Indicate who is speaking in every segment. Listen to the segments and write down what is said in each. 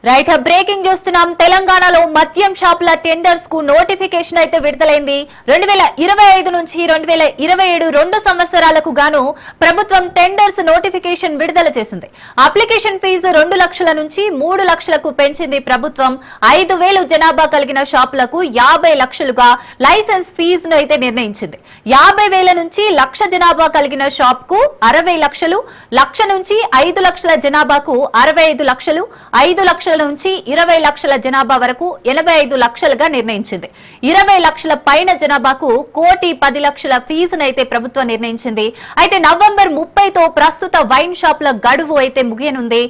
Speaker 1: Right breaking చూస్తున్నాం. తెలంగాణలో మద్యం షాపుల టెండర్స్ కు నోటిఫికేషన్ అయితే విడుదలైంది. 2025 నుంచి 2027 2 సంవత్సరాలకు గాను ప్రభుత్వం టెండర్స్ నోటిఫికేషన్ విడుదల చేసింది. అప్లికేషన్ ఫీజు 2 లక్షల నుంచి 3 లక్షలకు పెంచింది ప్రభుత్వం. 5,000 జనాభా కలిగిన షాపులకు 50 లక్షలుగా లైసెన్స్ ఫీజును అయితే నిర్ణయించింది. 50,000 నుంచి 1,00,000 జనాభా కలిగిన షాప్ కు 60 లక్షలు, 1,00,000 నుంచి 5 లక్షల జనాభాకు 65 లక్షలు, 5 లక్షల నుంచి 20 లక్షల జనాభా వరకు 85 లక్షలుగా నిర్ణయించింది. 20 లక్షల పైన జనాభాకు 1,10,00,000 ఫీజునైతే ప్రభుత్వం నిర్ణయించింది. అయితే నవంబర్ 30తో ప్రస్తుత వైన్ షాపుల గడువు అయితే ముగియనుంది.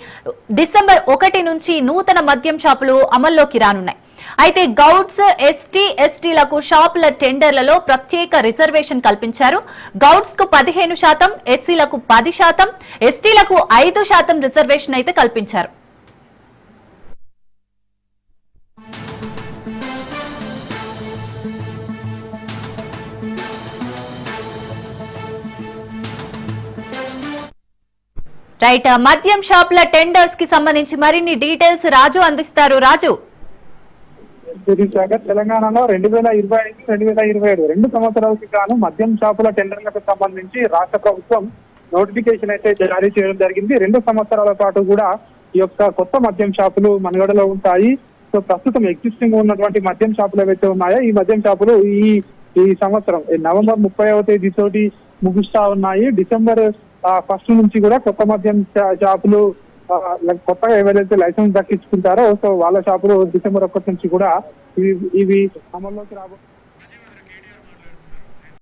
Speaker 1: డిసెంబర్ 1 నుంచి నూతన మద్యం షాపులు అమల్లోకి రానున్నాయి. అయితే గౌడ్స్, ఎస్టీలకు షాపుల టెండర్లలో ప్రత్యేక రిజర్వేషన్ కల్పించారు. గౌడ్స్ కు 15%, ఎస్సీలకు 10%, ఎస్టీలకు 5% రిజర్వేషన్ అయితే కల్పించారు. రైట్, మద్యం షాపుల టెండర్స్ కి సంబంధించి మరిన్ని డీటెయిల్స్ రాజు అందిస్తారు. రాజు,
Speaker 2: తెలంగాణలో 2025, 2027 2 సంవత్సరాలకు గాను మద్యం షాపుల టెండర్లకు సంబంధించి రాష్ట్ర ప్రభుత్వం నోటిఫికేషన్ అయితే జారీ చేయడం జరిగింది. 2 సంవత్సరాల పాటు కూడా ఈ యొక్క కొత్త మద్యం షాపులు మనుగడలో ఉంటాయి. సో ప్రస్తుతం ఎగ్జిస్టింగ్ ఉన్నటువంటి మద్యం షాపులు ఏవైతే ఉన్నాయో ఈ మద్యం షాపులు ఈ సంవత్సరం నవంబర్ 30వ తేదీతోటి ముగుస్తా ఉన్నాయి. డిసెంబర్ 1 నుంచి కూడా కొత్త మద్యం షాపులు కొత్తగా ఎవరైతే లైసెన్స్ దక్కించుకుంటారో సో వాళ్ళ షాపులు డిసెంబర్ 1 నుంచి కూడా ఇవి అమల్లోకి రాబోతున్నాయి.